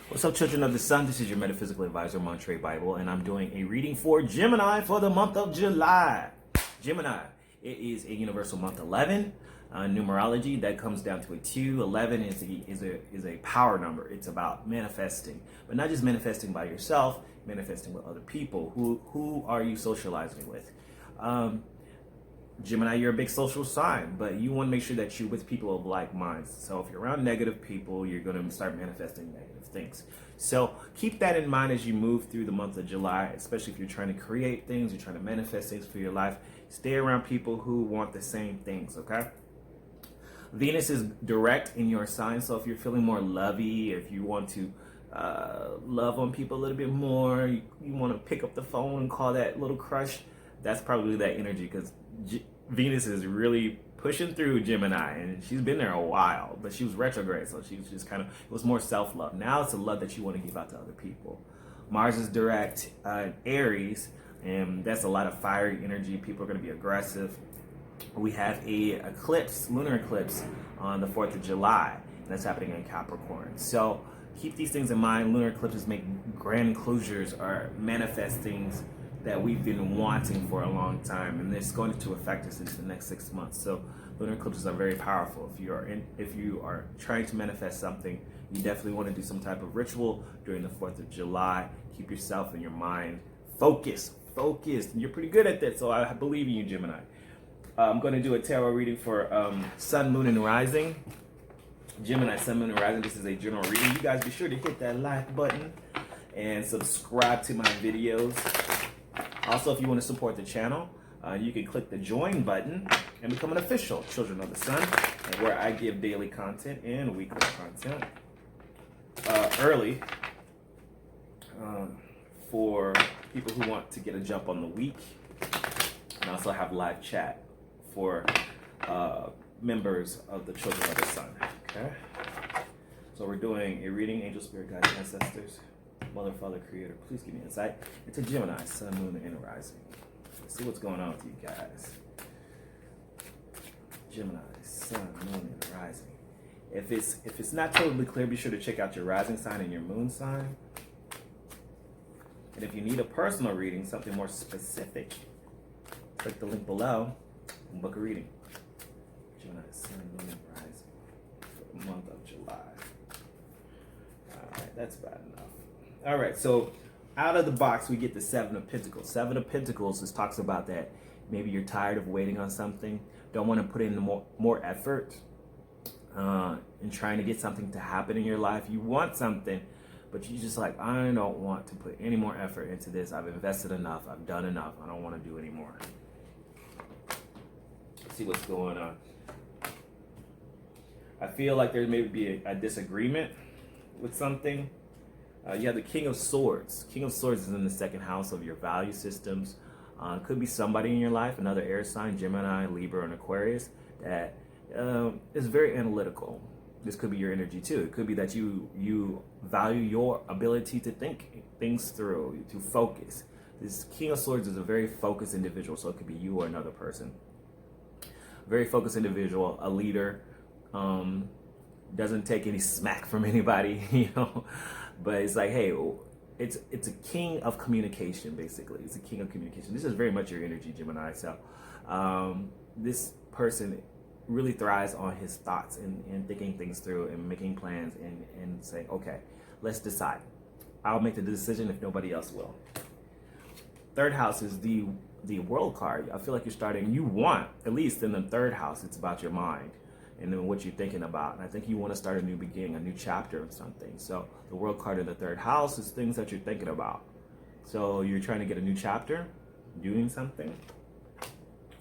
What's up, children of the sun? This is your metaphysical advisor, Monterey Bible, and I'm doing a reading for Gemini for the month of July. Gemini, it is a universal month 11. Numerology that comes down to a 2. 11 is a power number. It's about manifesting, but not just manifesting by yourself, manifesting with other people. Who are you socializing with? Gemini, you're a big social sign, but you want to make sure that you're with people of like minds. So if you're around negative people, you're going to start manifesting negative things. So keep that in mind as you move through the month of July, especially if you're trying to create things, you're trying to manifest things for your life. Stay around people who want the same things, okay? Venus is direct in your sign, so if you're feeling more lovey, if you want to love on people a little bit more, you want to pick up the phone and call that little crush, that's probably that energy, because Venus is really pushing through Gemini, and she's been there a while, but she was retrograde, so she was just kind of, it was more self-love. Now it's a love that you want to give out to other people. Mars is direct Aries, and that's a lot of fiery energy. People are going to be aggressive. We have a eclipse, lunar eclipse, on the 4th of July, and that's happening in Capricorn. So keep these things in mind. Lunar eclipses make grand closures or manifest things that we've been wanting for a long time, and it's going to affect us into the next 6 months. So lunar eclipses are very powerful. If you are trying to manifest something, you definitely want to do some type of ritual during the 4th of July. Keep yourself and your mind focused. You're pretty good at that, so I believe in you, Gemini. I'm going to do a tarot reading for Sun, Moon, and Rising. Gemini, Sun, Moon, and Rising. This is a general reading. You guys be sure to hit that like button and subscribe to my videos. Also, if you want to support the channel, you can click the join button and become an official Children of the Sun, where I give daily content and weekly content early for people who want to get a jump on the week. And also have live chat for members of the Children of the Sun. Okay? So we're doing a reading, angel, spirit, guides, ancestors, Mother, Father, Creator. Please give me insight into Gemini, Sun, Moon, and Rising. Let's see what's going on with you guys. Gemini, Sun, Moon, and Rising. If it's not totally clear, be sure to check out your rising sign and your moon sign. And if you need a personal reading, something more specific, click the link below and book a reading. Gemini, Sun, Moon, and Rising for the month of July. All right, that's bad enough. All right, so out of the box, we get the 7 of Pentacles. 7 of Pentacles just talks about that maybe you're tired of waiting on something, don't want to put in more effort in trying to get something to happen in your life. You want something, but you just like, I don't want to put any more effort into this. I've invested enough. I've done enough. I don't want to do anymore. Let's see what's going on. I feel like there may be a disagreement with something. You have the King of Swords. King of Swords is in the 2nd house of your value systems. Could be somebody in your life, another air sign, Gemini, Libra, and Aquarius, that is very analytical. This could be your energy too. It could be that you value your ability to think things through, to focus. This King of Swords is a very focused individual, so it could be you or another person. Very focused individual, a leader, doesn't take any smack from anybody, you know. But it's like, hey, it's a king of communication, basically. It's a king of communication. This is very much your energy, Gemini. So this person really thrives on his thoughts and thinking things through and making plans and saying, okay, let's decide. I'll make the decision if nobody else will. 3rd house is the World card. I feel like you want, at least in the 3rd house, it's about your mind and then what you're thinking about. And I think you want to start a new beginning, a new chapter of something. So the World card in the 3rd house is things that you're thinking about. So you're trying to get a new chapter, doing something.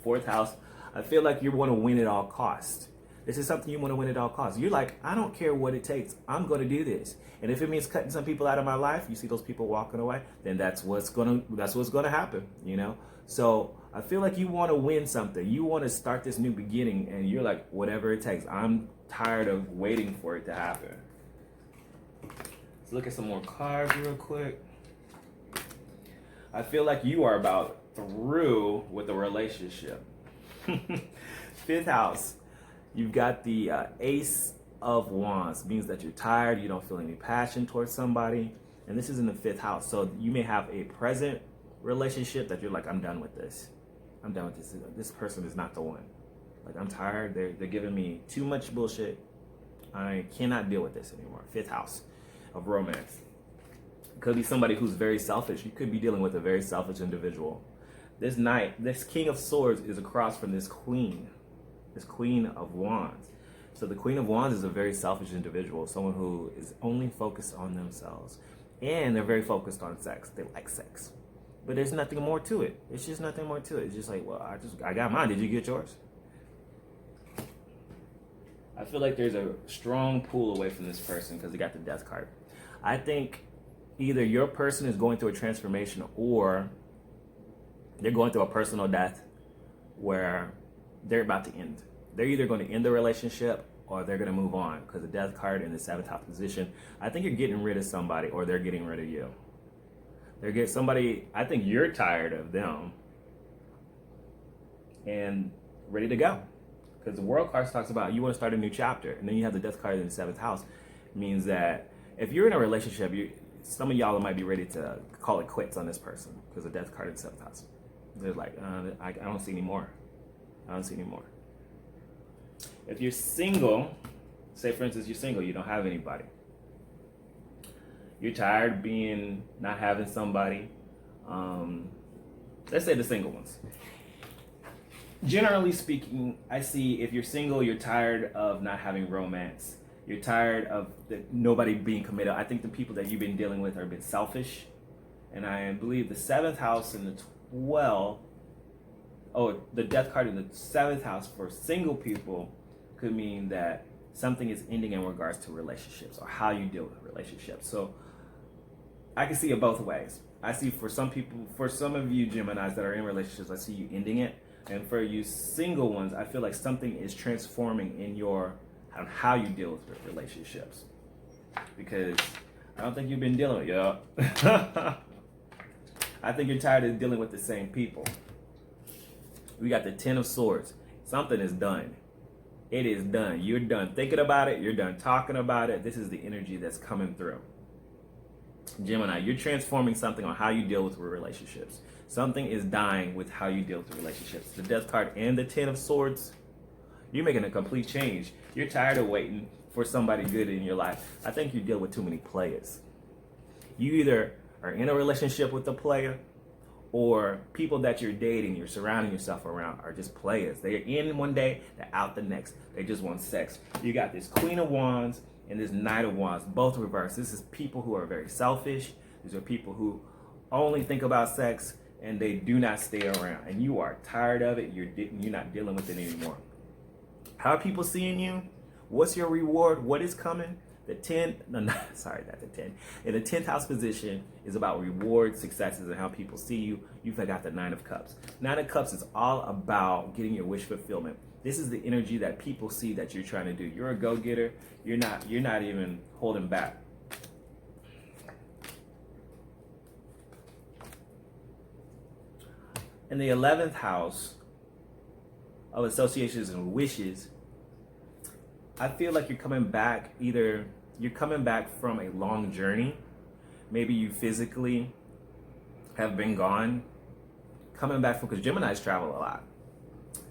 4th house, I feel like you want to win at all costs. This is something you want to win at all costs. You're like, I don't care what it takes. I'm going to do this. And if it means cutting some people out of my life, you see those people walking away, then that's what's going to happen, you know? So I feel like you want to win something. You want to start this new beginning, and you're like, whatever it takes. I'm tired of waiting for it to happen. Let's look at some more cards real quick. I feel like you are about through with the relationship. 5th house, you've got the Ace of Wands means that you're tired, you don't feel any passion towards somebody, and this is in the 5th house. So you may have a present relationship that you're like, I'm done with this. I'm done with this. This person is not the one. Like, I'm tired. They're giving me too much bullshit. I cannot deal with this anymore. 5th house of romance. It could be somebody who's very selfish. You could be dealing with a very selfish individual. This Knight, this King of Swords is across from this Queen of Wands. So the Queen of Wands is a very selfish individual, someone who is only focused on themselves. And they're very focused on sex. They like sex. But there's nothing more to it. It's just nothing more to it. It's just like, well, I got mine. Did you get yours? I feel like there's a strong pull away from this person because they got the Death card. I think either your person is going through a transformation or they're going through a personal death where they're about to end. They're either going to end the relationship or they're going to move on because the Death card in the 7th house position. I think you're getting rid of somebody or they're getting rid of you. They're getting somebody, I think you're tired of them and ready to go. Because the World card talks about you want to start a new chapter. And then you have the Death card in the 7th house. It means that if you're in a relationship, some of y'all might be ready to call it quits on this person because the Death card in the 7th house. They're like, I don't see any more. I don't see any more. If you're single, say for instance you're single, you don't have anybody. You're tired of not having somebody. Let's say the single ones. Generally speaking, I see if you're single, you're tired of not having romance. You're tired of nobody being committed. I think the people that you've been dealing with are a bit selfish. And I believe the 7th house and the 12th, the Death card in the 7th house for single people could mean that something is ending in regards to relationships or how you deal with relationships. So I can see it both ways. I see for some people, for some of you Geminis that are in relationships, I see you ending it. And for you single ones, I feel like something is transforming in on how you deal with relationships. Because I don't think you've been dealing with y'all. I think you're tired of dealing with the same people. We got the 10 of Swords. Something is done. It is done. You're done thinking about it. You're done talking about it. This is the energy that's coming through. Gemini, you're transforming something on how you deal with relationships. Something is dying with how you deal with relationships. The Death card and the 10 of Swords, you're making a complete change. You're tired of waiting for somebody good in your life. I think you deal with too many players. You either are in a relationship with a player or people that you're dating, you're surrounding yourself around are just players. They're in one day, they're out the next. They just want sex. You got this Queen of Wands and this Knight of Wands, both reversed. This is people who are very selfish. These are people who only think about sex and they do not stay around. And you are tired of it. You're not dealing with it anymore. How are people seeing you? What's your reward? What is coming? The 10, no, sorry, not the 10. In the 10th house position is about rewards, successes, and how people see you. You've got the 9 of Cups. 9 of Cups is all about getting your wish fulfillment. This is the energy that people see that you're trying to do. You're a go-getter. You're not even holding back. In the 11th house of associations and wishes, I feel like you're coming back, either you're coming back from a long journey. Maybe you physically have been gone. Coming back from, because Geminis travel a lot.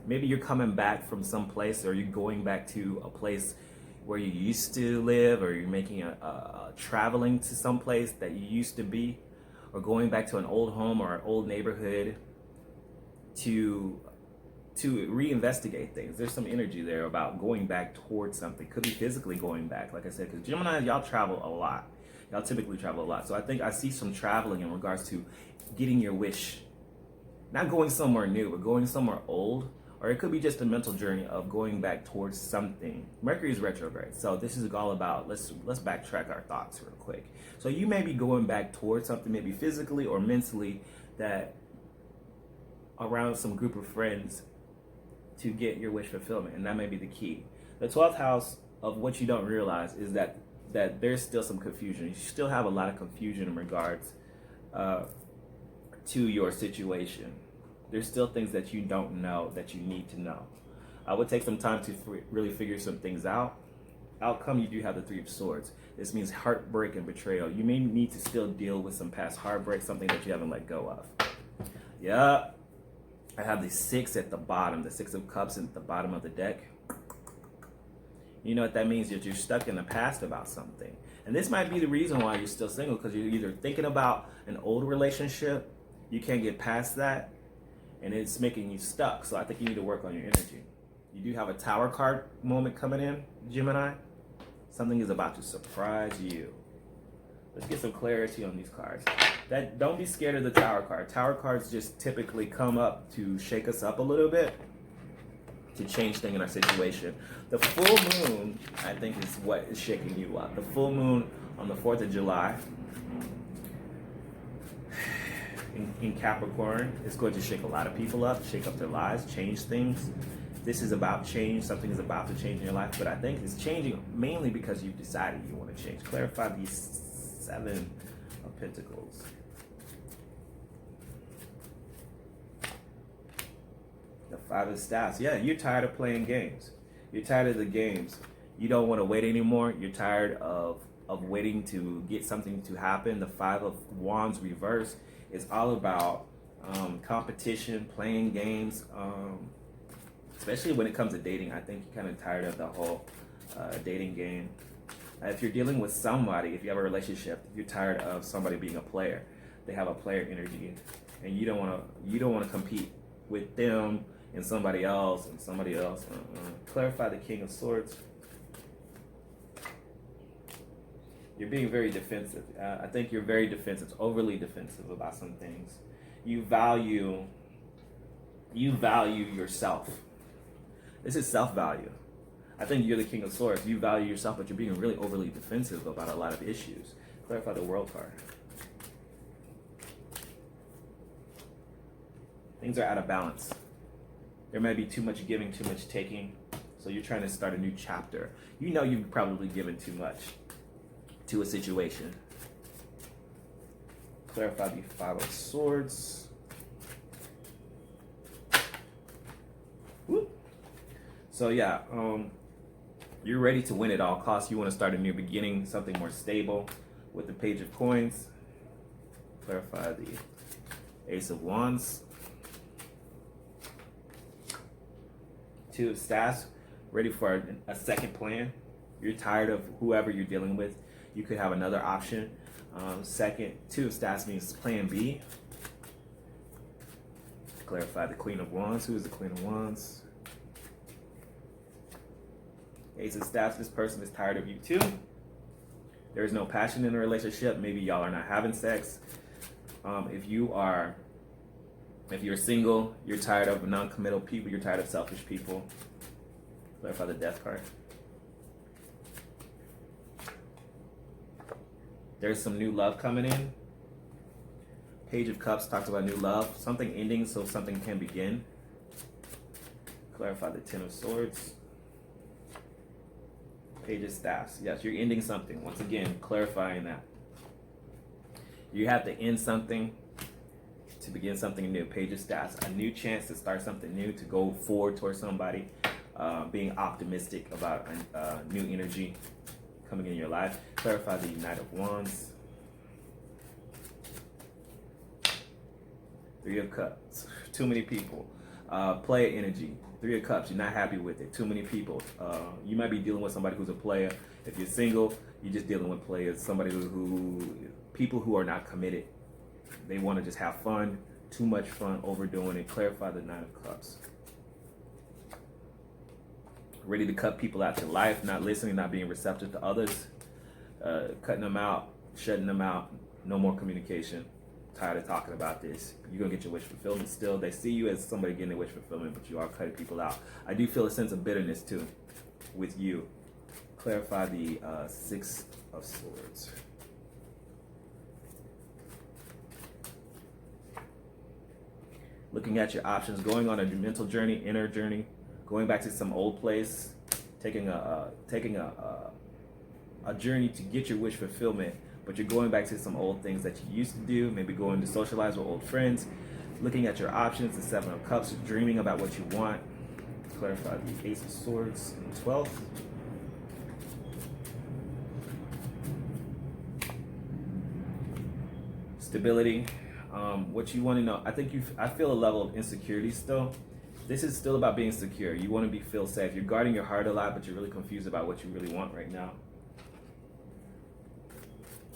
Maybe you're coming back from some place, or you're going back to a place where you used to live, or you're making traveling to some place that you used to be, or going back to an old home or an old neighborhood to reinvestigate things. There's some energy there about going back towards something. Could be physically going back, like I said, because Gemini, y'all travel a lot. Y'all typically travel a lot. So I think I see some traveling in regards to getting your wish. Not going somewhere new, but going somewhere old. Or it could be just a mental journey of going back towards something. Mercury is retrograde. So this is all about, let's backtrack our thoughts real quick. So you may be going back towards something, maybe physically or mentally, that around some group of friends to get your wish fulfillment, and that may be the key. The 12th house of what you don't realize is that there's still some confusion. You still have a lot of confusion in regards to your situation. There's still things that you don't know that you need to know. I would take some time to really figure some things out. outcome, you do have the Three of Swords. This means heartbreak and betrayal. You may need to still deal with some past heartbreak, something that you haven't let go of. Yeah. I have the 6 at the bottom, the 6 of Cups at the bottom of the deck. You know what that means? That you're stuck in the past about something. And this might be the reason why you're still single, because you're either thinking about an old relationship, you can't get past that, and it's making you stuck. So I think you need to work on your energy. You do have a Tower card moment coming in, Gemini. Something is about to surprise you. Let's get some clarity on these cards. Don't be scared of the Tower card. Tower cards just typically come up to shake us up a little bit, to change things in our situation. The full moon, I think, is what is shaking you up. The full moon on the 4th of July in Capricorn is going to shake a lot of people up, shake up their lives, change things. This is about change. Something is about to change in your life, but I think it's changing mainly because you've decided you want to change. Clarify these 7 of Pentacles. The 5 of Staffs. Yeah, you're tired of playing games. You're tired of the games. You don't want to wait anymore. You're tired of waiting to get something to happen. The 5 of Wands reverse is all about competition, playing games, especially when it comes to dating. I think you're kind of tired of the whole dating game. If you're dealing with somebody, if you have a relationship, you're tired of somebody being a player. They have a player energy, and you don't want to compete with them and somebody else and somebody else. Clarify the King of Swords. You're being very defensive. I think you're very defensive, overly defensive about some things. You value yourself. This is self-value. I think you're the King of Swords. You value yourself, but you're being really overly defensive about a lot of issues. Clarify the World card. Things are out of balance. There may be too much giving, too much taking. So you're trying to start a new chapter. You know you've probably given too much to a situation. Clarify the 5 of Swords. Whoop. So yeah, you're ready to win at all costs. You want to start a new beginning, something more stable with the Page of Coins. Clarify the Ace of Wands. 2 of Staffs, ready for a second plan. You're tired of whoever you're dealing with. You could have another option. 2 of Staffs means plan B. Clarify the Queen of Wands. Who is the Queen of Wands? Ace of Staffs, this person is tired of you too. There is no passion in a relationship. Maybe y'all are not having sex. If you're single, you're tired of non-committal people. You're tired of selfish people. Clarify the Death card. There's some new love coming in. Page of Cups talks about new love. Something ending so something can begin. Clarify the 10 of Swords. Page of Staffs. Yes, you're ending something. Once again, clarifying that. You have to end something to begin something new. Page of Staffs. A new chance to start something new, to go forward towards somebody. Being optimistic about new energy coming in your life. Clarify the Knight of Wands. 3 of Cups. Too many people. Player energy. 3 of Cups. You're not happy with it. Too many people. You might be dealing with somebody who's a player. If you're single, you're just dealing with players. Somebody people who are not committed. They want to just have fun. Too much fun. Overdoing it. Clarify the 9 of Cups. Ready to cut people out your life, not listening, not being receptive to others, cutting them out, shutting them out, no more communication. Tired of talking about this. You're going to get your wish fulfillment still. They see you as somebody getting their wish fulfillment, but you are cutting people out. I do feel a sense of bitterness too with you. Clarify the 6 of Swords. Looking at your options, going on a mental journey, inner journey, going back to some old place, taking a journey to get your wish fulfillment, but you're going back to some old things that you used to do, maybe going to socialize with old friends, looking at your options, the 7 of Cups, dreaming about what you want. Clarify the Ace of Swords and 12th. stability. What you want to know, I feel a level of insecurity still. This is still about being secure. You want to feel safe. You're guarding your heart a lot, but you're really confused about what you really want right now.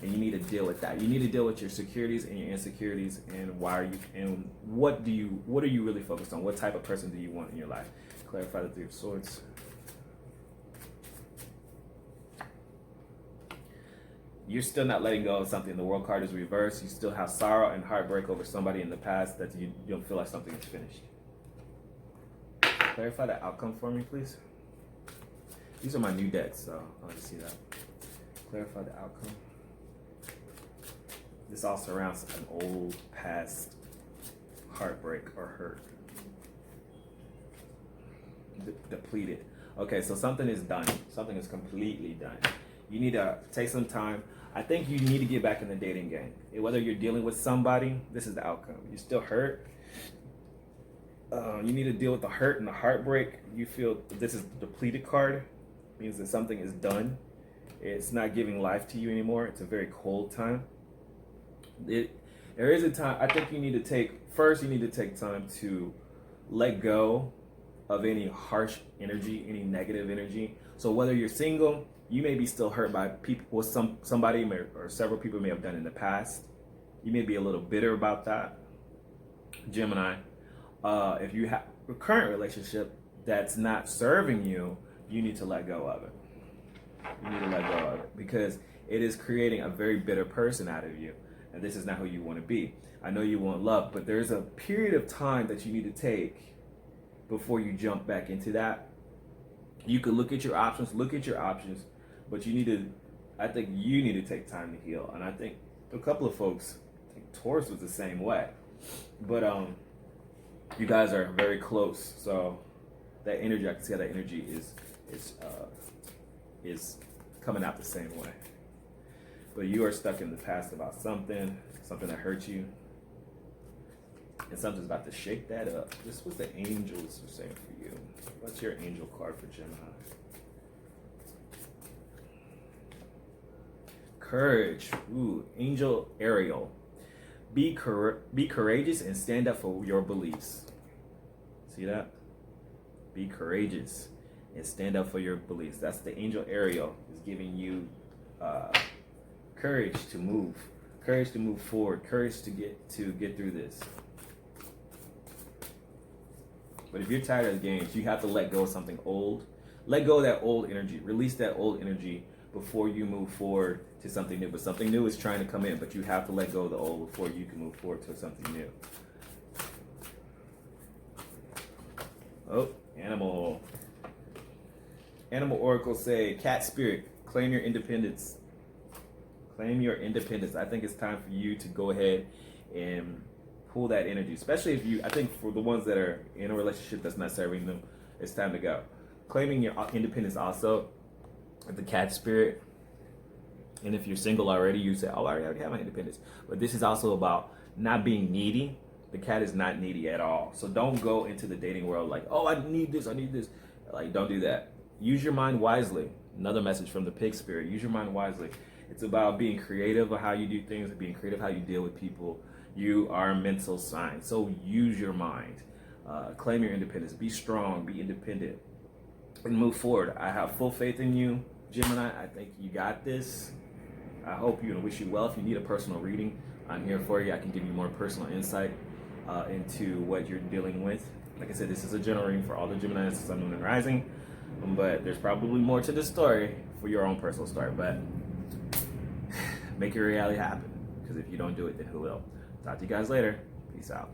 And you need to deal with that. You need to deal with your securities and your insecurities, and why are you, and what are you really focused on? What type of person do you want in your life? Clarify the Three of Swords. You're still not letting go of something. The World card is reversed. You still have sorrow and heartbreak over somebody in the past that you don't feel like something is finished. Clarify the outcome for me, please. These are my new decks, so I want to see that. Clarify the outcome. This all surrounds an old past heartbreak or hurt. Depleted. Okay, so something is done. Something is completely done. You need to take some time. I think you need to get back in the dating game. Whether you're dealing with somebody, this is the outcome. You're still hurt. You need to deal with the hurt and the heartbreak. You feel this is the depleted card. Means that something is done. It's not giving life to you anymore. It's a very cold time. There is a time, I think you need to take time to let go of any harsh energy, any negative energy. So whether you're single, you may be still hurt by people, what somebody or several people may have done in the past. You may be a little bitter about that. Gemini, if you have a current relationship that's not serving you, you need to let go of it. You need to let go of it because it is creating a very bitter person out of you. And this is not who you want to be. I know you want love, but there's a period of time that you need to take before you jump back into that. You could look at your options, but I think you need to take time to heal. And I think a couple of folks, I think Taurus was the same way. But you guys are very close. So that energy, I can see how that energy is coming out the same way. But you are stuck in the past about something that hurt you. And something's about to shake that up. This is what the angels are saying for you. What's your angel card for Gemini? Courage. Ooh, Angel Ariel. Be courageous and stand up for your beliefs. See that? Be courageous and stand up for your beliefs. That's the Angel Ariel is giving you courage to move forward, courage to get through this. But if you're tired of the games, you have to let go of something old. Let go of that old energy. Release that old energy before you move forward to something new. But something new is trying to come in, but you have to let go of the old before you can move forward to something new. Oh, animal oracles say, cat spirit, claim your independence. Claim your independence. I think it's time for you to go ahead and pull that energy, especially I think for the ones that are in a relationship that's not serving them, it's time to go. Claiming your independence also, the cat spirit. And if you're single already, you say, oh, I already have my independence. But this is also about not being needy. The cat is not needy at all. So don't go into the dating world like, oh, I need this. Like, don't do that. Use your mind wisely. Another message from the pig spirit. Use your mind wisely. It's about being creative of how you do things, being creative how you deal with people. You are a mental sign, so use your mind. Claim your independence. Be strong. Be independent. And move forward. I have full faith in you, Gemini. I think you got this. I hope you and wish you well. If you need a personal reading, I'm here for you. I can give you more personal insight into what you're dealing with. Like I said, this is a general reading for all the Geminis, Sun, Moon, and Rising. But there's probably more to the story for your own personal story. But make your reality happen. Because if you don't do it, then who will? Talk to you guys later. Peace out.